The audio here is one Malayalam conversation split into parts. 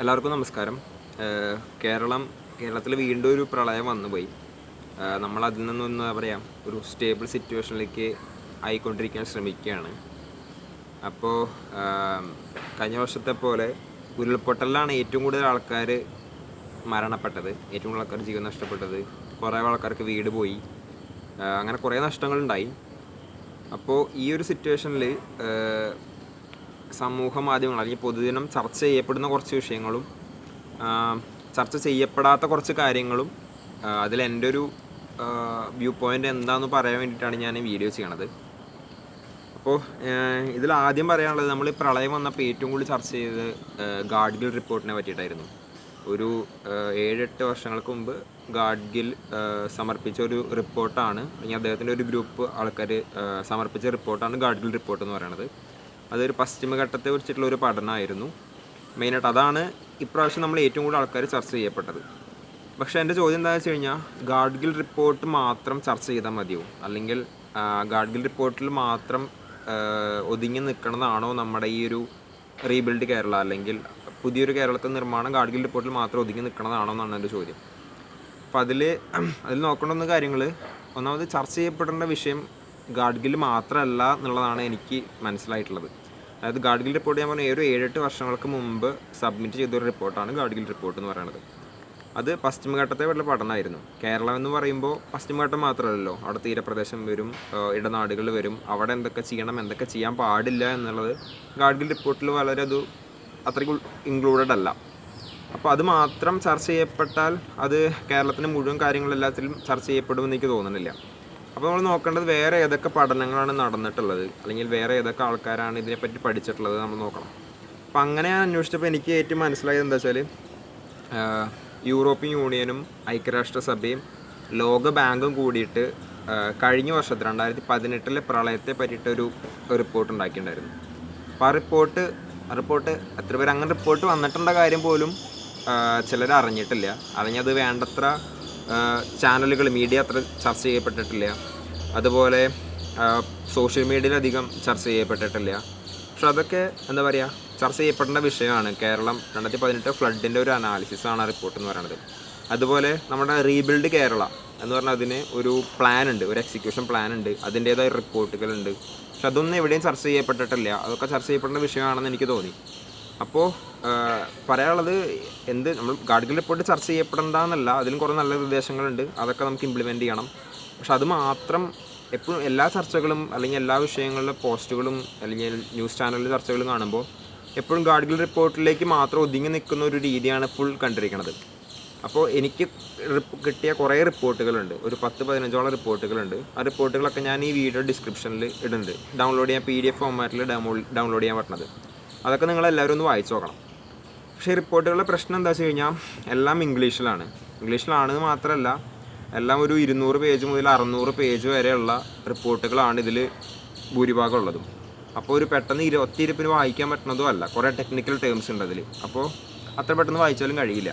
എല്ലാവർക്കും നമസ്കാരം. കേരളത്തിൽ വീണ്ടും ഒരു പ്രളയം വന്നുപോയി. നമ്മൾ അതിൽ നിന്നും എന്താ പറയുക, ഒരു സ്റ്റേബിൾ സിറ്റുവേഷനിലേക്ക് ആയിക്കൊണ്ടിരിക്കാൻ ശ്രമിക്കുകയാണ്. അപ്പോൾ കഴിഞ്ഞ വർഷത്തെ പോലെ ഉരുൾപൊട്ടലിലാണ് ഏറ്റവും കൂടുതൽ ആൾക്കാർ മരണപ്പെട്ടത്, ഏറ്റവും കൂടുതൽ ആൾക്കാർ ജീവൻ നഷ്ടപ്പെട്ടത്, കുറേ ആൾക്കാർക്ക് വീട് പോയി, അങ്ങനെ കുറേ നഷ്ടങ്ങളുണ്ടായി. അപ്പോൾ ഈ ഒരു സിറ്റുവേഷനിൽ സമൂഹ മാധ്യമങ്ങൾ അല്ലെങ്കിൽ പൊതുജനം ചർച്ച ചെയ്യപ്പെടുന്ന കുറച്ച് വിഷയങ്ങളും ചർച്ച ചെയ്യപ്പെടാത്ത കുറച്ച് കാര്യങ്ങളും അതിൽ എൻ്റെ ഒരു വ്യൂ പോയിൻ്റ് എന്താണെന്ന് പറയാൻ വേണ്ടിയിട്ടാണ് ഞാൻ ഈ വീഡിയോ ചെയ്യണത്. അപ്പോൾ ഇതിൽ ആദ്യം പറയാനുള്ളത്, നമ്മൾ പ്രളയം വന്നപ്പോൾ ഏറ്റവും കൂടുതൽ ചർച്ച ചെയ്തത് ഗാഡ്ഗിൽ റിപ്പോർട്ടിനെ പറ്റിയിട്ടായിരുന്നു. ഒരു 7-8 വർഷങ്ങൾക്ക് മുമ്പ് ഗാഡ്ഗിൽ സമർപ്പിച്ച ഒരു റിപ്പോർട്ടാണ്, അല്ലെങ്കിൽ അദ്ദേഹത്തിൻ്റെ ഒരു ഗ്രൂപ്പ് ആൾക്കാർ സമർപ്പിച്ച റിപ്പോർട്ടാണ് ഗാഡ്ഗിൽ റിപ്പോർട്ട് എന്ന് പറയുന്നത്. അതൊരു പശ്ചിമഘട്ടത്തെ കുറിച്ചിട്ടുള്ള ഒരു പഠനമായിരുന്നു. മെയിനായിട്ട് അതാണ് ഇപ്രാവശ്യം നമ്മൾ ഏറ്റവും കൂടുതൽ ആൾക്കാർ ചർച്ച ചെയ്യപ്പെട്ടത്. പക്ഷേ എൻ്റെ ചോദ്യം എന്താണെന്ന് വെച്ച് കഴിഞ്ഞാൽ, ഗാഡ്ഗിൽ റിപ്പോർട്ട് മാത്രം ചർച്ച ചെയ്താൽ മതിയോ, അല്ലെങ്കിൽ ഗാഡ്ഗിൽ റിപ്പോർട്ടിൽ മാത്രം ഒതുങ്ങി നിൽക്കണതാണോ നമ്മുടെ ഈ ഒരു റീബിൽഡ് കേരള, അല്ലെങ്കിൽ പുതിയൊരു കേരളത്തെ നിർമ്മാണം ഗാഡ്ഗിൽ റിപ്പോർട്ടിൽ മാത്രം ഒതുങ്ങി നിൽക്കണതാണോ എന്നാണ് എൻ്റെ ചോദ്യം. അപ്പോൾ അതിൽ നോക്കേണ്ടുന്ന കാര്യങ്ങൾ, ഒന്നാമത് ചർച്ച ചെയ്യപ്പെടേണ്ട വിഷയം ഗാഡ്ഗിൽ മാത്രമല്ല എന്നുള്ളതാണ് എനിക്ക് മനസ്സിലായിട്ടുള്ളത്. അതായത് ഗാഡ്ഗിൽ റിപ്പോർട്ട് ഞാൻ പറഞ്ഞ 7-8 വർഷങ്ങൾക്ക് മുമ്പ് സബ്മിറ്റ് ചെയ്തൊരു റിപ്പോർട്ടാണ് ഗാഡ്ഗിൽ റിപ്പോർട്ട് എന്ന് പറയുന്നത്. അത് പശ്ചിമഘട്ടത്തെ പറ്റിയുള്ള പഠനമായിരുന്നു. കേരളം എന്ന് പറയുമ്പോൾ പശ്ചിമഘട്ടം മാത്രമല്ലല്ലോ, അവിടെ തീരപ്രദേശം വരും, ഇടനാടുകൾ വരും, അവിടെ എന്തൊക്കെ ചെയ്യണം, എന്തൊക്കെ ചെയ്യാൻ പാടില്ല എന്നുള്ളത് ഗാഡ്ഗിൽ റിപ്പോർട്ടിൽ വളരെ അത്രയ്ക്ക് ഇൻക്ലൂഡഡ് അല്ല. അപ്പോൾ അത് മാത്രം ചർച്ച ചെയ്യപ്പെട്ടാൽ അത് കേരളത്തിൻ്റെ മുഴുവൻ കാര്യങ്ങളെല്ലാത്തിലും ചർച്ച ചെയ്യപ്പെടുമെന്ന് എനിക്ക് തോന്നുന്നില്ല. അപ്പോൾ നമ്മൾ നോക്കേണ്ടത് വേറെ ഏതൊക്കെ പഠനങ്ങളാണ് നടന്നിട്ടുള്ളത്, അല്ലെങ്കിൽ വേറെ ഏതൊക്കെ ആൾക്കാരാണ് ഇതിനെപ്പറ്റി പഠിച്ചിട്ടുള്ളത് നമ്മൾ നോക്കണം. അപ്പോൾ അങ്ങനെ ഞാൻ അന്വേഷിച്ചപ്പോൾ എനിക്ക് ഏറ്റവും മനസ്സിലായത് എന്താ വെച്ചാൽ, യൂറോപ്യൻ യൂണിയനും ഐക്യരാഷ്ട്രസഭയും ലോക ബാങ്കും കൂടിയിട്ട് കഴിഞ്ഞ വർഷത്തിൽ 2018 പ്രളയത്തെ പറ്റിയിട്ടൊരു റിപ്പോർട്ട് ഉണ്ടാക്കിയിട്ടുണ്ടായിരുന്നു. അപ്പോൾ ആ റിപ്പോർട്ട് എത്ര പേര് അങ്ങനെ റിപ്പോർട്ട് വന്നിട്ടുള്ള കാര്യം പോലും ചിലർ അറിഞ്ഞിട്ടില്ല, അല്ലെങ്കിൽ അത് വേണ്ടത്ര ചാനലുകൾ, മീഡിയ അത്ര ചർച്ച ചെയ്യപ്പെട്ടിട്ടില്ല. അതുപോലെ സോഷ്യൽ മീഡിയയിലധികം ചർച്ച ചെയ്യപ്പെട്ടിട്ടില്ല. പക്ഷെ അതൊക്കെ എന്താ പറയുക, ചർച്ച ചെയ്യപ്പെടേണ്ട വിഷയമാണ്. കേരളം 2018 ഫ്ലഡിൻ്റെ ഒരു അനാലിസിസാണ് ആ റിപ്പോർട്ട് എന്ന് പറയുന്നത്. അതുപോലെ നമ്മുടെ റീബിൽഡ് കേരള എന്ന് പറഞ്ഞാൽ അതിന് ഒരു പ്ലാൻ ഉണ്ട്, ഒരു എക്സിക്യൂഷൻ പ്ലാൻ ഉണ്ട്, അതിൻ്റേതായ റിപ്പോർട്ടുകളുണ്ട്. പക്ഷെ അതൊന്നും എവിടെയും ചർച്ച ചെയ്യപ്പെട്ടിട്ടില്ല. അതൊക്കെ ചർച്ച ചെയ്യപ്പെടേണ്ട വിഷയമാണെന്ന് എനിക്ക് തോന്നി. അപ്പോൾ പറയാനുള്ളത്, നമ്മൾ ഗാഡ്ഗിൽ റിപ്പോർട്ട് ചർച്ച ചെയ്യപ്പെടേണ്ടെന്നല്ല, അതിലും കുറേ നല്ല നിർദ്ദേശങ്ങളുണ്ട്, അതൊക്കെ നമുക്ക് ഇംപ്ലിമെൻറ്റ് ചെയ്യണം. പക്ഷെ അത് മാത്രം എപ്പോഴും എല്ലാ ചർച്ചകളും അല്ലെങ്കിൽ എല്ലാ വിഷയങ്ങളിലെ പോസ്റ്റുകളും അല്ലെങ്കിൽ ന്യൂസ് ചാനലിലെ ചർച്ചകളും കാണുമ്പോൾ എപ്പോഴും ഗാഡ്ഗിൽ റിപ്പോർട്ടിലേക്ക് മാത്രം ഒതുങ്ങി നിൽക്കുന്ന ഒരു രീതിയാണ് ഫുൾ കണ്ടിരിക്കുന്നത്. അപ്പോൾ എനിക്ക് കിട്ടിയ കുറേ റിപ്പോർട്ടുകളുണ്ട്, ഒരു 10-15ഓളം റിപ്പോർട്ടുകളുണ്ട്. ആ റിപ്പോർട്ടുകളൊക്കെ ഞാൻ ഈ വീഡിയോ ഡിസ്ക്രിപ്ഷനിൽ ഇടുന്നുണ്ട്. ഡൗൺലോഡ് ചെയ്യാൻ PDF ഫോർമാറ്റിൽ ഡൗൺലോഡ് ചെയ്യാൻ പറ്റുന്നത്. അതൊക്കെ നിങ്ങളെല്ലാവരും ഒന്ന് വായിച്ചു നോക്കണം. പക്ഷേ റിപ്പോർട്ടുകളുടെ പ്രശ്നം എന്താ വെച്ച് കഴിഞ്ഞാൽ, എല്ലാം ഇംഗ്ലീഷിലാണെന്ന് മാത്രമല്ല, എല്ലാം ഒരു 200 പേജ് മുതൽ 600 പേജ് വരെയുള്ള റിപ്പോർട്ടുകളാണ് ഇതിൽ ഭൂരിഭാഗം ഉള്ളതും. അപ്പോൾ ഒരു പെട്ടെന്ന് ഒത്തിരിപ്പിന് വായിക്കാൻ പറ്റുന്നതും അല്ല, കുറേ ടെക്നിക്കൽ ടേംസ് ഉണ്ട് അതിൽ. അപ്പോൾ അത്ര പെട്ടെന്ന് വായിച്ചാലും കഴിയില്ല.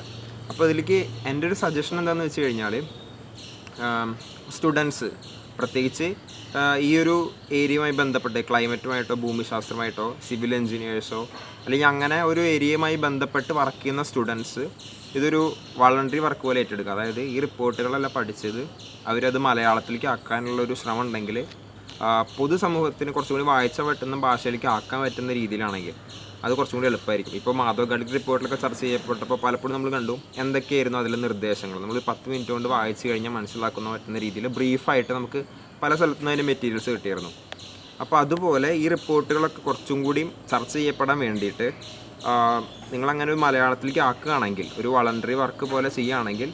അപ്പോൾ ഇതിലേക്ക് എൻ്റെ ഒരു സജഷൻ എന്താണെന്ന് വെച്ച് കഴിഞ്ഞാൽ, സ്റ്റുഡൻസ് പ്രത്യേകിച്ച് ഈ ഒരു ഏരിയയുമായി ബന്ധപ്പെട്ട് ക്ലൈമറ്റുമായിട്ടോ ഭൂമിശാസ്ത്രമായിട്ടോ സിവിൽ എഞ്ചിനീയേഴ്സോ അല്ലെങ്കിൽ അങ്ങനെ ഒരു ഏരിയയുമായി ബന്ധപ്പെട്ട് വർക്ക് ചെയ്യുന്ന സ്റ്റുഡൻസ് ഇതൊരു വളണ്ടറി വർക്ക് പോലെ ഏറ്റെടുക്കുക. അതായത് ഈ റിപ്പോർട്ടുകളെല്ലാം പഠിച്ചത് അവരത് മലയാളത്തിലേക്ക് ആക്കാനുള്ളൊരു ശ്രമം ഉണ്ടെങ്കിൽ, പൊതുസമൂഹത്തിന് കുറച്ചും കൂടി വായിച്ച പറ്റുന്ന ഭാഷയിലേക്ക് ആക്കാൻ പറ്റുന്ന രീതിയിലാണെങ്കിൽ അത് കുറച്ചും കൂടി എളുപ്പമായിരിക്കും. ഇപ്പോൾ ഗാഡ്ഗിൽ റിപ്പോർട്ടിലൊക്കെ ചർച്ച ചെയ്യപ്പെട്ടപ്പോൾ പലപ്പോഴും നമ്മൾ കണ്ടു എന്തൊക്കെയായിരുന്നു അതിലെ നിർദ്ദേശങ്ങൾ. നമ്മൾ 10 മിനിറ്റ് കൊണ്ട് വായിച്ച് കഴിഞ്ഞാൽ മനസ്സിലാക്കുന്ന പറ്റുന്ന രീതിയിൽ ബ്രീഫായിട്ട് നമുക്ക് പല സ്ഥലത്തു നിന്ന് അതിൻ്റെ മെറ്റീരിയൽസ് കിട്ടിയിരുന്നു. അപ്പോൾ അതുപോലെ ഈ റിപ്പോർട്ടുകളൊക്കെ കുറച്ചും കൂടി ചർച്ച ചെയ്യപ്പെടാൻ വേണ്ടിയിട്ട് നിങ്ങളങ്ങനെ ഒരു മലയാളത്തിലേക്ക് ആക്കുകയാണെങ്കിൽ, ഒരു വളണ്ടറി വർക്ക് പോലെ ചെയ്യുകയാണെങ്കിൽ,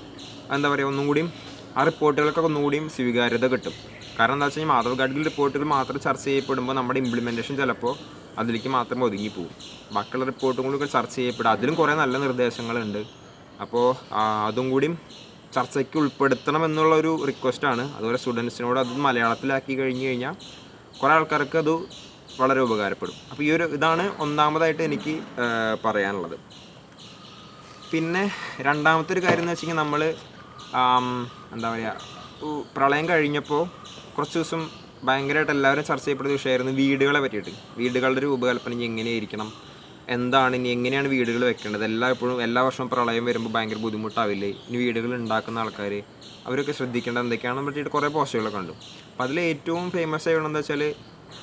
എന്താ പറയുക, ഒന്നും കൂടിയും ആ റിപ്പോർട്ടുകൾക്കൊക്കെ ഒന്നുകൂടിയും സ്വീകാര്യത കിട്ടും. കാരണം എന്താ വെച്ച് കഴിഞ്ഞാൽ, ഗാഡ്ഗിൽ റിപ്പോർട്ടുകൾ മാത്രം ചർച്ച ചെയ്യപ്പെടുമ്പോൾ നമ്മുടെ ഇംപ്ലിമെൻറ്റേഷൻ ചിലപ്പോൾ അതിലേക്ക് മാത്രം ഒതുങ്ങിപ്പോവും. ബാക്കിയുള്ള റിപ്പോർട്ടുകളൊക്കെ ചർച്ച ചെയ്യപ്പെടും, അതിലും കുറേ നല്ല നിർദ്ദേശങ്ങളുണ്ട്. അപ്പോൾ അതും കൂടിയും ചർച്ചയ്ക്ക് ഉൾപ്പെടുത്തണം എന്നുള്ളൊരു റിക്വസ്റ്റാണ്. അതുപോലെ സ്റ്റുഡൻസിനോട് അത് മലയാളത്തിലാക്കി കഴിഞ്ഞാൽ കുറേ ആൾക്കാർക്ക് അത് വളരെ ഉപകാരപ്പെടും. അപ്പോൾ ഇതാണ് ഒന്നാമതായിട്ട് എനിക്ക് പറയാനുള്ളത്. പിന്നെ രണ്ടാമത്തെ ഒരു കാര്യം എന്ന് വെച്ച് കഴിഞ്ഞാൽ, നമ്മൾ എന്താ പറയുക, പ്രളയം കഴിഞ്ഞപ്പോൾ കുറച്ച് ദിവസം ഭയങ്കരമായിട്ട് എല്ലാവരും ചർച്ച ചെയ്യപ്പെടുന്ന വിഷയമായിരുന്നു വീടുകളെ പറ്റിയിട്ട്. വീടുകളുടെ രൂപകൽപ്പന എങ്ങനെയായിരിക്കണം, എന്താണ് ഇനി, എങ്ങനെയാണ് വീടുകൾ വെക്കേണ്ടത്, എല്ലാ വർഷവും പ്രളയം വരുമ്പോൾ ഭയങ്കര ബുദ്ധിമുട്ടാവില്ലേ, ഇനി വീടുകൾ ഉണ്ടാക്കുന്ന ആൾക്കാർ അവരൊക്കെ ശ്രദ്ധിക്കേണ്ടത് എന്തൊക്കെയാണെന്ന് പറ്റിയിട്ട് കുറേ പോസ്റ്റുകളൊക്കെ കണ്ടു. അപ്പോൾ അതിൽ ഏറ്റവും ഫേമസ് ആയതെന്ന് വെച്ചാൽ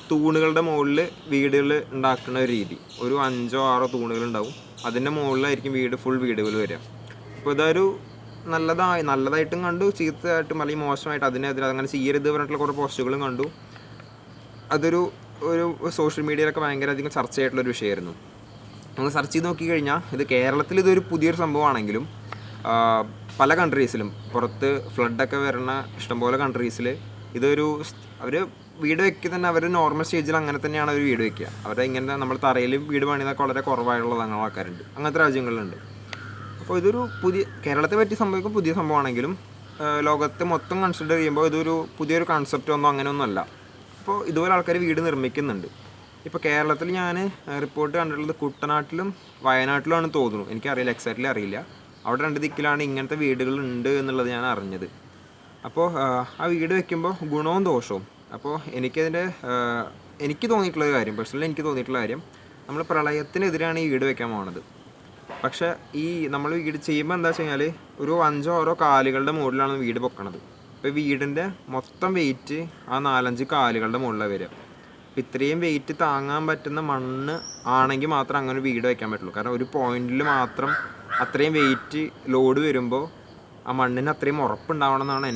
തൂണുകളുടെ മുകളിൽ വീടുകൾ ഉണ്ടാക്കുന്ന ഒരു രീതി. ഒരു 5-6 തൂണുകൾ ഉണ്ടാവും, അതിൻ്റെ മുകളിലായിരിക്കും ഫുൾ വീടുകൾ വരിക. അപ്പോൾ ഇതൊരു നല്ലതായിട്ടും കണ്ടു, ചീത്തയായിട്ടും അല്ലെങ്കിൽ മോശമായിട്ട് അതിനെതിരെ അങ്ങനെ ചെയ്യരുത് പറഞ്ഞിട്ടുള്ള കുറേ പോസ്റ്റുകളും കണ്ടു. അതൊരു സോഷ്യൽ മീഡിയയിലൊക്കെ ഭയങ്കര അധികം ചർച്ച ചെയ്തിട്ടുള്ളൊരു വിഷയമായിരുന്നു. നമ്മൾ സെർച്ച് ചെയ്ത് നോക്കിക്കഴിഞ്ഞാൽ ഇത് കേരളത്തിൽ ഇതൊരു പുതിയൊരു സംഭവമാണെങ്കിലും പല കൺട്രീസിലും പുറത്ത് ഫ്ലഡൊക്കെ വരുന്ന ഇഷ്ടംപോലെ കൺട്രീസിൽ ഇതൊരു അവർ വീട് വയ്ക്കുക തന്നെ അവർ നോർമൽ സ്റ്റേജിൽ അങ്ങനെ തന്നെയാണ് അവർ വീട് വയ്ക്കുക. അവരെ ഇങ്ങനെ നമ്മൾ തറയിൽ വീട് പണിതൊക്കെ വളരെ കുറവായിട്ടുള്ള ആൾക്കാരുണ്ട്, അങ്ങനത്തെ രാജ്യങ്ങളിലുണ്ട്. അപ്പോൾ ഇതൊരു കേരളത്തെ പറ്റി സംഭവിക്കും പുതിയ സംഭവമാണെങ്കിലും ലോകത്തെ മൊത്തം കൺസിഡർ ചെയ്യുമ്പോൾ ഇതൊരു പുതിയൊരു കൺസെപ്റ്റ് ഒന്നും അങ്ങനെയൊന്നുമല്ല. അപ്പോൾ ഇതുപോലെ ആൾക്കാർ വീട് നിർമ്മിക്കുന്നുണ്ട്. ഇപ്പോൾ കേരളത്തിൽ ഞാൻ റിപ്പോർട്ട് കണ്ടിട്ടുള്ളത് കുട്ടനാട്ടിലും വയനാട്ടിലുമാണ് തോന്നുന്നു, എനിക്കറിയില്ല, എക്സാക്റ്റ്ലി അറിയില്ല. അവിടെ 2 ദിക്കിലാണ് ഇങ്ങനത്തെ വീടുകൾ ഉണ്ട് എന്നുള്ളത് ഞാൻ അറിഞ്ഞത്. അപ്പോൾ ആ വീട് വയ്ക്കുമ്പോൾ ഗുണവും ദോഷവും. അപ്പോൾ എനിക്ക് തോന്നിയിട്ടുള്ള കാര്യം, പേഴ്സണലി എനിക്ക് തോന്നിയിട്ടുള്ള കാര്യം, നമ്മൾ പ്രളയത്തിനെതിരെയാണ് ഈ വീട് വയ്ക്കാൻ പോകുന്നത്. പക്ഷേ നമ്മൾ വീട് ചെയ്യുമ്പോൾ എന്താ വെച്ച് കഴിഞ്ഞാൽ ഒരു 5-6 കാലുകളുടെ മുകളിലാണ് വീട് പൊക്കണത്. ഇപ്പോൾ വീടിൻ്റെ മൊത്തം വെയിറ്റ് ആ 4-5 കാലുകളുടെ മുകളിലാണ് വരിക. അപ്പോൾ ഇത്രയും വെയിറ്റ് താങ്ങാൻ പറ്റുന്ന മണ്ണ് ആണെങ്കിൽ മാത്രം അങ്ങനെ വീട് വയ്ക്കാൻ പറ്റുള്ളൂ. കാരണം ഒരു പോയിന്റിൽ മാത്രം അത്രയും വെയിറ്റ് ലോഡ് വരുമ്പോൾ ആ മണ്ണിന് അത്രയും ഉറപ്പുണ്ടാവണം എന്നാണ്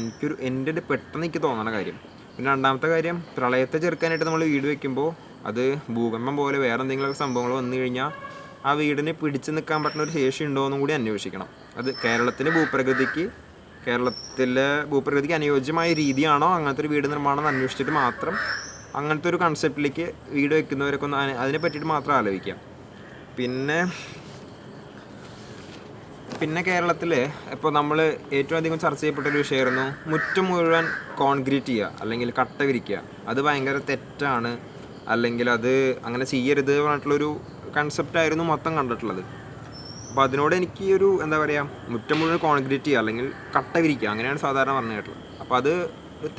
എൻ്റെ പെട്ടെന്ന് എനിക്ക് തോന്നുന്ന കാര്യം. പിന്നെ രണ്ടാമത്തെ കാര്യം, പ്രളയത്തെ ചെറുക്കാനായിട്ട് നമ്മൾ വീട് വയ്ക്കുമ്പോൾ അത് ഭൂകമ്പം പോലെ വേറെ എന്തെങ്കിലുമൊക്കെ സംഭവങ്ങൾ വന്നു കഴിഞ്ഞാൽ ആ വീടിന് പിടിച്ചു നിൽക്കാൻ പറ്റുന്ന ഒരു ശേഷി ഉണ്ടോ എന്നും കൂടി അന്വേഷിക്കണം. അത് കേരളത്തിലെ ഭൂപ്രകൃതിക്ക് അനുയോജ്യമായ രീതിയാണോ അങ്ങനത്തെ ഒരു വീട് നിർമ്മാണം അന്വേഷിച്ചിട്ട് മാത്രം അങ്ങനത്തെ ഒരു കൺസെപ്റ്റിലേക്ക് വീട് വയ്ക്കുന്നവരൊക്കെ ഒന്ന് അതിനെ പറ്റിയിട്ട് മാത്രം ആലോചിക്കാം. പിന്നെ കേരളത്തിൽ ഇപ്പോൾ നമ്മൾ ഏറ്റവും അധികം ചർച്ച ചെയ്യപ്പെട്ടൊരു വിഷയമായിരുന്നു മുറ്റം മുഴുവൻ കോൺക്രീറ്റ് ചെയ്യുക അല്ലെങ്കിൽ കട്ട വിരിക്കുക. അത് ഭയങ്കര തെറ്റാണ്, അല്ലെങ്കിൽ അത് അങ്ങനെ ചെയ്യരുത് പറഞ്ഞിട്ടുള്ളൊരു കൺസെപ്റ്റായിരുന്നു മൊത്തം കണ്ടിട്ടുള്ളത്. അപ്പോൾ അതിനോട് എനിക്ക് എന്താ പറയുക, മുറ്റം മുഴുവൻ കോൺക്രീറ്റ് ചെയ്യുക അല്ലെങ്കിൽ കട്ട വിരിക്കുക അങ്ങനെയാണ് സാധാരണ പറഞ്ഞു കേട്ടുള്ളത്. അപ്പോൾ അത്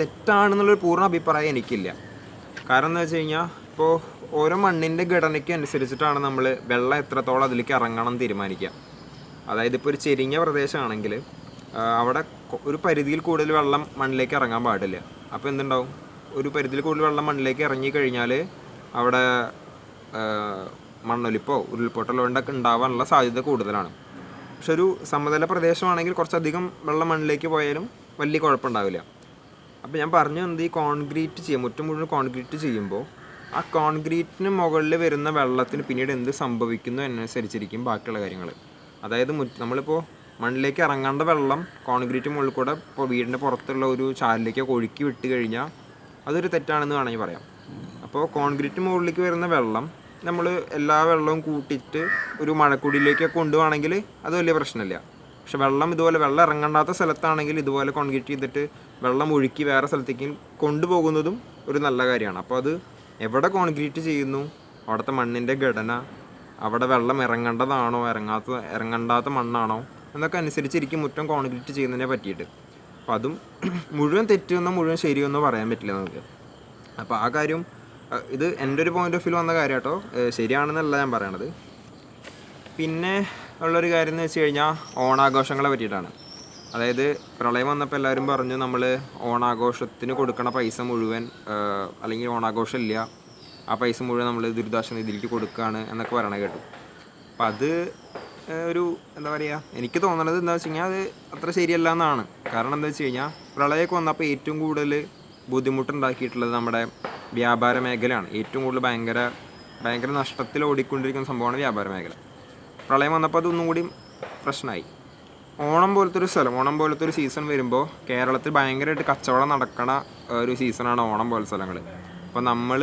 തെറ്റാണെന്നുള്ളൊരു പൂർണ്ണ അഭിപ്രായം എനിക്കില്ല. കാരണം എന്താ വെച്ച് കഴിഞ്ഞാൽ ഇപ്പോൾ ഓരോ മണ്ണിൻ്റെ ഘടനയ്ക്ക് അനുസരിച്ചിട്ടാണ് നമ്മൾ വെള്ളം എത്രത്തോളം അതിലേക്ക് ഇറങ്ങണം തീരുമാനിക്കുക. അതായത് ഇപ്പോൾ ഒരു ചെരിഞ്ഞ പ്രദേശമാണെങ്കിൽ അവിടെ ഒരു പരിധിയിൽ കൂടുതൽ വെള്ളം മണ്ണിലേക്ക് ഇറങ്ങാൻ പാടില്ല. അപ്പോൾ എന്തുണ്ടാവും, ഒരു പരിധിയിൽ കൂടുതൽ വെള്ളം മണ്ണിലേക്ക് ഇറങ്ങി കഴിഞ്ഞാൽ അവിടെ മണ്ണൊലിപ്പോ ഉരുൾപൊട്ടലോ ഉണ്ടൊക്കെ ഉണ്ടാവാനുള്ള സാധ്യത കൂടുതലാണ്. പക്ഷെ ഒരു സമതല പ്രദേശമാണെങ്കിൽ കുറച്ചധികം വെള്ളം മണ്ണിലേക്ക് പോയാലും വലിയ കുഴപ്പമുണ്ടാവില്ല. അപ്പോൾ ഞാൻ പറഞ്ഞു ഈ മുറ്റം മുഴുവൻ കോൺക്രീറ്റ് ചെയ്യുമ്പോൾ ആ കോൺക്രീറ്റിന് മുകളിൽ വരുന്ന വെള്ളത്തിന് പിന്നീട് എന്ത് സംഭവിക്കുന്നു എന്നനുസരിച്ചിരിക്കും ബാക്കിയുള്ള കാര്യങ്ങൾ. അതായത് നമ്മളിപ്പോൾ മണ്ണിലേക്ക് ഇറങ്ങേണ്ട വെള്ളം കോൺക്രീറ്റ് മുകളിൽ കൂടെ ഇപ്പോൾ വീടിൻ്റെ പുറത്തുള്ള ഒരു ചാലിലേക്കൊക്കെ ഒഴുക്കി വിട്ട് കഴിഞ്ഞാൽ അതൊരു തെറ്റാണെന്ന് വേണമെങ്കിൽ പറയാം. അപ്പോൾ കോൺക്രീറ്റ് മുകളിലേക്ക് വരുന്ന വെള്ളം നമ്മൾ എല്ലാ വെള്ളവും കൂട്ടിയിട്ട് ഒരു മഴക്കുടിയിലേക്കൊക്കെ കൊണ്ടുപോകണമെങ്കിൽ അത് വലിയ പ്രശ്നമില്ല. പക്ഷെ ഇതുപോലെ വെള്ളം ഇറങ്ങണ്ടാത്ത സ്ഥലത്താണെങ്കിൽ ഇതുപോലെ കോൺക്രീറ്റ് ചെയ്തിട്ട് വെള്ളം ഒഴുക്കി വേറെ സ്ഥലത്തേക്ക് കൊണ്ടുപോകുന്നതും ഒരു നല്ല കാര്യമാണ്. അപ്പോൾ അത് എവിടെ കോൺക്രീറ്റ് ചെയ്യുന്നു, അവിടുത്തെ മണ്ണിൻ്റെ ഘടന, അവിടെ വെള്ളം ഇറങ്ങേണ്ടതാണോ ഇറങ്ങണ്ടാത്ത മണ്ണാണോ എന്നൊക്കെ അനുസരിച്ചിരിക്കും മുറ്റം കോൺക്രീറ്റ് ചെയ്യുന്നതിനെ പറ്റിയിട്ട്. അപ്പോൾ അതും മുഴുവൻ തെറ്റെന്നോ മുഴുവൻ ശരിയെന്നോ പറയാൻ പറ്റില്ല നമുക്ക്. അപ്പോൾ ആ കാര്യം ഇത് എൻ്റെ ഒരു പോയിൻ്റ് ഓഫ് വ്യൂ വന്ന കാര്യം കേട്ടോ, ശരിയാണെന്നല്ല ഞാൻ പറയണത്. പിന്നെ ഉള്ളൊരു കാര്യം എന്ന് വെച്ച് കഴിഞ്ഞാൽ ഓണാഘോഷങ്ങളെ പറ്റിയിട്ടാണ്. അതായത് പ്രളയം വന്നപ്പോൾ എല്ലാവരും പറഞ്ഞു നമ്മൾ ഓണാഘോഷത്തിന് കൊടുക്കണ പൈസ മുഴുവൻ അല്ലെങ്കിൽ ഓണാഘോഷം ഇല്ല, ആ പൈസ മുഴുവൻ നമ്മൾ ദുരിതാശ്വാസ നിധിയിലേക്ക് കൊടുക്കുകയാണ് എന്നൊക്കെ പറയണത് കേട്ടു. അപ്പം അത് എന്താ പറയുക, എനിക്ക് തോന്നണത് എന്താ വെച്ച് കഴിഞ്ഞാൽ അത് അത്ര ശരിയല്ല എന്നാണ്. കാരണം എന്താ വെച്ച് കഴിഞ്ഞാൽ പ്രളയമൊക്കെ വന്നപ്പോൾ ഏറ്റവും കൂടുതൽ ബുദ്ധിമുട്ടുണ്ടാക്കിയിട്ടുള്ളത് നമ്മുടെ വ്യാപാര മേഖലയാണ്. ഏറ്റവും കൂടുതൽ ഭയങ്കര നഷ്ടത്തിൽ ഓടിക്കൊണ്ടിരിക്കുന്ന സംഭവമാണ് വ്യാപാര മേഖല. പ്രളയം വന്നപ്പോൾ അതൊന്നും കൂടി പ്രശ്നമായി. ഓണം പോലത്തെ ഒരു സീസൺ വരുമ്പോൾ കേരളത്തിൽ ഭയങ്കരമായിട്ട് കച്ചവടം നടക്കണ ഒരു സീസണാണ് ഓണം പോലത്തെ സ്ഥലങ്ങൾ. അപ്പോൾ നമ്മൾ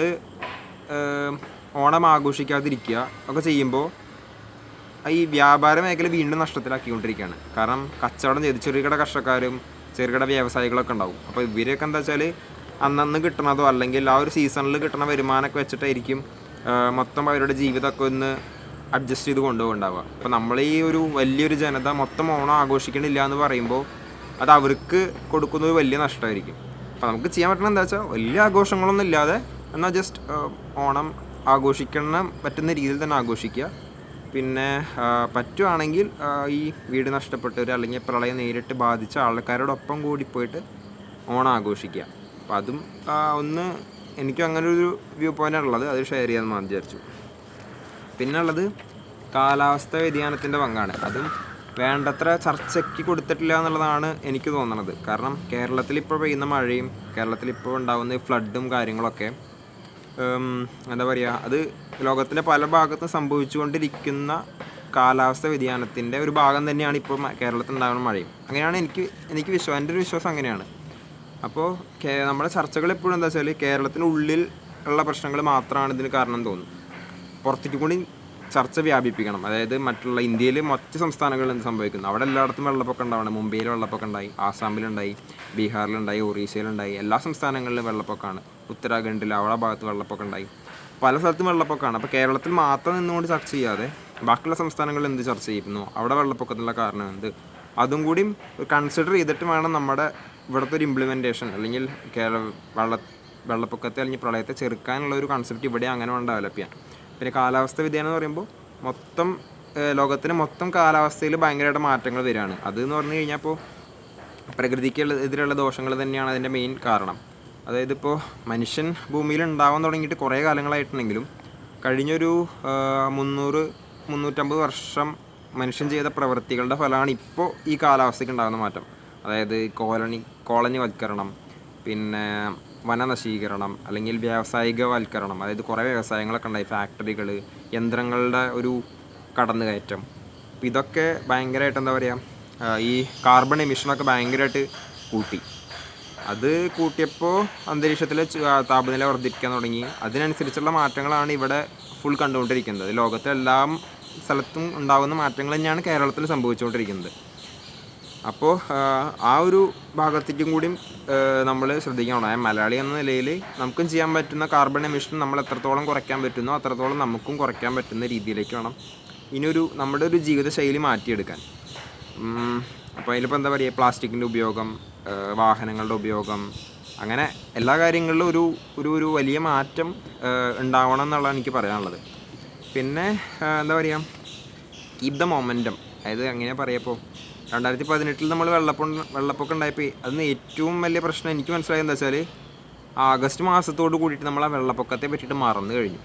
ഓണം ആഘോഷിക്കാതിരിക്കുക ഒക്കെ ചെയ്യുമ്പോൾ ഈ വ്യാപാര മേഖല വീണ്ടും നഷ്ടത്തിലാക്കിക്കൊണ്ടിരിക്കുകയാണ്. കാരണം കച്ചവടം ചെയ്ത് ചെറുകിട കർഷകരും ചെറുകിട വ്യവസായികളൊക്കെ ഉണ്ടാവും. അപ്പോൾ ഇവരൊക്കെ എന്താ വെച്ചാൽ അന്നന്ന് കിട്ടണതോ അല്ലെങ്കിൽ ആ ഒരു സീസണിൽ കിട്ടുന്ന വരുമാനമൊക്കെ വെച്ചിട്ടായിരിക്കും മൊത്തം അവരുടെ ജീവിതമൊക്കെ ഒന്ന് അഡ്ജസ്റ്റ് ചെയ്ത് കൊണ്ടുപോകുന്നുണ്ടാവുക. അപ്പോൾ നമ്മൾ ഈ ഒരു വലിയൊരു ജനത മൊത്തം ഓണം ആഘോഷിക്കണില്ല എന്ന് പറയുമ്പോൾ അത് അവർക്ക് കൊടുക്കുന്നത് വലിയ നഷ്ടമായിരിക്കും. അപ്പോൾ നമുക്ക് ചെയ്യാൻ പറ്റുന്നത് എന്താ വെച്ചാൽ വലിയ ആഘോഷങ്ങളൊന്നും ഇല്ലാതെ എന്നാൽ ജസ്റ്റ് ഓണം ആഘോഷിക്കണം പറ്റുന്ന രീതിയിൽ തന്നെ ആഘോഷിക്കുക. പിന്നെ പറ്റുവാണെങ്കിൽ ഈ വീട് നഷ്ടപ്പെട്ടവർ അല്ലെങ്കിൽ പ്രളയം നേരിട്ട് ബാധിച്ച ആൾക്കാരോടൊപ്പം കൂടി പോയിട്ട് ഓണം ആഘോഷിക്കുക. അപ്പോൾ അതും ഒന്ന് എനിക്കും അങ്ങനൊരു വ്യൂ പോയിൻ്റാണ് ഉള്ളത്, അത് ഷെയർ ചെയ്യാമെന്ന് വിചാരിച്ചു. പിന്നെ ഉള്ളത് കാലാവസ്ഥ വ്യതിയാനത്തിൻ്റെ പങ്കാണ്. അതും വേണ്ടത്ര ചർച്ചയ്ക്ക് കൊടുത്തിട്ടില്ല എന്നുള്ളതാണ് എനിക്ക് തോന്നുന്നത്. കാരണം കേരളത്തിലിപ്പോൾ പെയ്യുന്ന മഴയും കേരളത്തിലിപ്പോൾ ഉണ്ടാകുന്ന ഫ്ലഡും കാര്യങ്ങളൊക്കെ എന്താ പറയുക, അത് ലോകത്തിൻ്റെ പല ഭാഗത്തും സംഭവിച്ചുകൊണ്ടിരിക്കുന്ന കാലാവസ്ഥ വ്യതിയാനത്തിൻ്റെ ഒരു ഭാഗം തന്നെയാണ് ഇപ്പോൾ കേരളത്തിൽ ഉണ്ടാകുന്ന മഴയും. അങ്ങനെയാണ് എനിക്ക് എൻ്റെ ഒരു വിശ്വാസം അങ്ങനെയാണ്. അപ്പോൾ നമ്മുടെ ചർച്ചകൾ എപ്പോഴും എന്താ വെച്ചാൽ കേരളത്തിനുള്ളിൽ ഉള്ള പ്രശ്നങ്ങൾ മാത്രമാണ് ഇതിന് കാരണം തോന്നുന്നു. പുറത്തേക്ക് കൂടി ചർച്ച വ്യാപിപ്പിക്കണം. അതായത് മറ്റുള്ള ഇന്ത്യയിൽ മറ്റ് സംസ്ഥാനങ്ങളിൽ എന്ത് സംഭവിക്കുന്നു, അവിടെ എല്ലായിടത്തും വെള്ളപ്പൊക്കം ഉണ്ടാവണം. മുംബൈയിൽ വെള്ളപ്പൊക്കം ഉണ്ടായി, ആസാമിലുണ്ടായി, ബീഹാറിലുണ്ടായി, ഒറീസയിലുണ്ടായി, എല്ലാ സംസ്ഥാനങ്ങളിലും വെള്ളപ്പൊക്കമാണ്. ഉത്തരാഖണ്ഡിൽ അവിടെ ഭാഗത്ത് വെള്ളപ്പൊക്കം ഉണ്ടായി, പല സ്ഥലത്തും വെള്ളപ്പൊക്കമാണ്. അപ്പോൾ കേരളത്തിൽ മാത്രം നിന്നുകൊണ്ട് ചർച്ച ചെയ്യാതെ ബാക്കിയുള്ള സംസ്ഥാനങ്ങളിൽ എന്ത് ചർച്ച ചെയ്യുന്നു, അവിടെ വെള്ളപ്പൊക്കത്തിനുള്ള കാരണം എന്ത്, അതും കൂടി കൺസിഡർ ചെയ്തിട്ട് വേണം നമ്മുടെ ഇവിടുത്തെ ഒരു ഇംപ്ലിമെൻറ്റേഷൻ അല്ലെങ്കിൽ വെള്ളപ്പൊക്കത്തെ അല്ലെങ്കിൽ പ്രളയത്തെ ചെറുക്കാനുള്ള ഒരു കൺസെപ്റ്റ് ഇവിടെ അങ്ങനെ വേണം ഡെവലപ്പ് ചെയ്യാൻ. പിന്നെ കാലാവസ്ഥ വ്യതിയാനം എന്ന് പറയുമ്പോൾ ലോകത്തിന് മൊത്തം കാലാവസ്ഥയിൽ ഭയങ്കരമായിട്ട് മാറ്റങ്ങൾ വരികയാണ്. അതെന്ന് പറഞ്ഞു കഴിഞ്ഞാൽ ഇപ്പോൾ പ്രകൃതിക്ക് എതിരെയുള്ള ദോഷങ്ങൾ തന്നെയാണ് അതിൻ്റെ മെയിൻ കാരണം. അതായത് ഇപ്പോൾ മനുഷ്യൻ ഭൂമിയിൽ ഉണ്ടാവാൻ തുടങ്ങിയിട്ട് കുറേ കാലങ്ങളായിട്ടുണ്ടെങ്കിലും കഴിഞ്ഞൊരു 300-350 വർഷം മനുഷ്യൻ ചെയ്ത പ്രവൃത്തികളുടെ ഫലമാണ് ഇപ്പോൾ ഈ കാലാവസ്ഥയ്ക്ക് ഉണ്ടാകുന്ന മാറ്റം. അതായത് കോളനിവൽക്കരണം, പിന്നെ വനനശീകരണം, അല്ലെങ്കിൽ വ്യാവസായികവൽക്കരണം. അതായത് കുറേ വ്യവസായങ്ങളൊക്കെ ഉണ്ടായി, ഫാക്ടറികൾ, യന്ത്രങ്ങളുടെ ഒരു കടന്നുകയറ്റം. അപ്പോൾ ഇതൊക്കെ ഭയങ്കരമായിട്ട് എന്താ പറയുക, ഈ കാർബൺ എമിഷനൊക്കെ ഭയങ്കരമായിട്ട് കൂട്ടി. അത് കൂട്ടിയപ്പോൾ അന്തരീക്ഷത്തിലെ താപനില വർദ്ധിക്കാൻ തുടങ്ങി. അതിനനുസരിച്ചുള്ള മാറ്റങ്ങളാണ് ഇവിടെ ഫുൾ കണ്ടുകൊണ്ടിരിക്കുന്നത്. ലോകത്തെ എല്ലാ സ്ഥലത്തും ഉണ്ടാകുന്ന മാറ്റങ്ങൾ തന്നെയാണ് കേരളത്തിൽ സംഭവിച്ചുകൊണ്ടിരിക്കുന്നത്. അപ്പോൾ ആ ഒരു ഭാഗത്തേക്കും കൂടിയും നമ്മൾ ശ്രദ്ധിക്കണം. മലയാളി എന്ന നിലയിൽ നമുക്കും ചെയ്യാൻ പറ്റുന്ന കാർബൺ എമിഷൻ നമ്മൾ എത്രത്തോളം കുറയ്ക്കാൻ പറ്റുന്നോ അത്രത്തോളം നമുക്കും കുറയ്ക്കാൻ പറ്റുന്ന രീതിയിലേക്ക് വേണം നമ്മുടെ ഒരു ജീവിതശൈലി മാറ്റിയെടുക്കാൻ. അപ്പോൾ അതിലിപ്പോൾ എന്താ പറയുക, പ്ലാസ്റ്റിക്കിൻ്റെ ഉപയോഗം, വാഹനങ്ങളുടെ ഉപയോഗം, അങ്ങനെ എല്ലാ കാര്യങ്ങളിലും ഒരു വലിയ മാറ്റം ഉണ്ടാവണം എന്നുള്ളതാണ് എനിക്ക് പറയാനുള്ളത്. പിന്നെ എന്താ പറയുക, കീപ് ദ മൊമെൻറ്റം. അതായത് എങ്ങനെയാണ് പറയുക, 2018 നമ്മൾ വെള്ളപ്പൊക്കം ഉണ്ടായപ്പോൾ അതിന് ഏറ്റവും വലിയ പ്രശ്നം എനിക്ക് മനസ്സിലായത് എന്താ വെച്ചാൽ ആഗസ്റ്റ് മാസത്തോട് കൂടിയിട്ട് നമ്മൾ ആ വെള്ളപ്പൊക്കത്തെ പറ്റിയിട്ട് മറന്നു കഴിഞ്ഞു.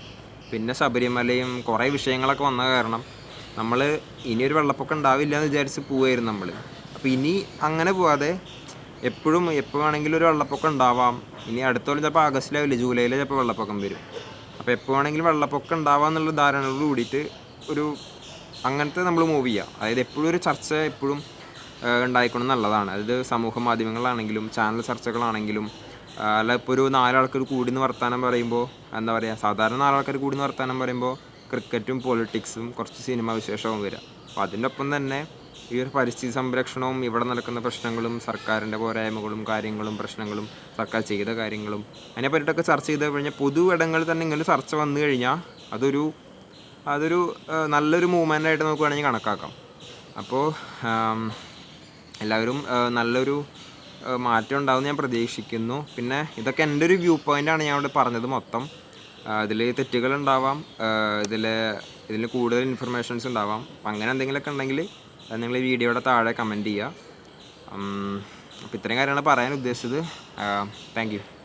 പിന്നെ ശബരിമലയും കുറേ വിഷയങ്ങളൊക്കെ വന്ന കാരണം നമ്മൾ ഇനിയൊരു വെള്ളപ്പൊക്കം ഉണ്ടാവില്ല എന്ന് വിചാരിച്ച് പോവുമായിരുന്നു നമ്മൾ. അപ്പോൾ ഇനി അങ്ങനെ പോവാതെ എപ്പോൾ വേണമെങ്കിലും ഒരു വെള്ളപ്പൊക്കം ഉണ്ടാവാം. ഇനി അടുത്ത കൊല്ലം ചിലപ്പോൾ ആഗസ്റ്റിലാവില്ല, ജൂലൈയിൽ ചിലപ്പോൾ വെള്ളപ്പൊക്കം വരും. അപ്പോൾ എപ്പോൾ വേണമെങ്കിലും വെള്ളപ്പൊക്കം ഉണ്ടാവാം എന്നുള്ള ധാരണയോട് കൂടിയിട്ട് അങ്ങനത്തെ നമ്മൾ മൂവ് ചെയ്യുക. അതായത് എപ്പോഴും ഒരു ചർച്ച എപ്പോഴും ഉണ്ടായിക്കണം നല്ലതാണ്. അതായത് സമൂഹ മാധ്യമങ്ങളാണെങ്കിലും ചാനൽ ചർച്ചകളാണെങ്കിലും അല്ല, ഇപ്പോൾ ഒരു 4 ആൾക്കാർ കൂടി നിന്ന് വർത്താനം പറയുമ്പോൾ എന്താ പറയുക, സാധാരണ 4 ആൾക്കാർ കൂടി നിന്ന് വർത്താനം പറയുമ്പോൾ ക്രിക്കറ്റും പൊളിറ്റിക്സും കുറച്ച് സിനിമ വിശേഷവും വരിക. അപ്പോൾ അതിൻ്റെ ഒപ്പം തന്നെ ഈ ഒരു പരിസ്ഥിതി സംരക്ഷണവും ഇവിടെ നടക്കുന്ന പ്രശ്നങ്ങളും സർക്കാരിൻ്റെ പോരായ്മകളും കാര്യങ്ങളും പ്രശ്നങ്ങളും സർക്കാർ ചെയ്ത കാര്യങ്ങളും അതിനെ പറ്റിയിട്ടൊക്കെ ചർച്ച ചെയ്ത് കഴിഞ്ഞാൽ പൊതു ഇടങ്ങളിൽ തന്നെ ഇങ്ങനെ ചർച്ച വന്നു കഴിഞ്ഞാൽ അതൊരു നല്ലൊരു മൂവ്മെൻ്റായിട്ട് നമുക്ക് വേണമെങ്കിൽ കണക്കാക്കാം. അപ്പോൾ എല്ലാവരും നല്ലൊരു മാറ്റം ഉണ്ടാകുമെന്ന് ഞാൻ പ്രതീക്ഷിക്കുന്നു. പിന്നെ ഇതൊക്കെ എൻ്റെ ഒരു വ്യൂ പോയിൻ്റാണ് ഞാൻ ഇവിടെ പറഞ്ഞത് മൊത്തം. ഇതിൽ തെറ്റുകളുണ്ടാവാം, ഇതിൽ കൂടുതൽ ഇൻഫർമേഷൻസ് ഉണ്ടാവാം. അപ്പം അങ്ങനെ എന്തെങ്കിലുമൊക്കെ ഉണ്ടെങ്കിൽ നിങ്ങൾ ഈ വീഡിയോയുടെ താഴെ കമൻറ്റ് ചെയ്യുക. അപ്പോൾ ഇത്രയും കാര്യമാണ് പറയാൻ ഉദ്ദേശിച്ചത്. Thank you.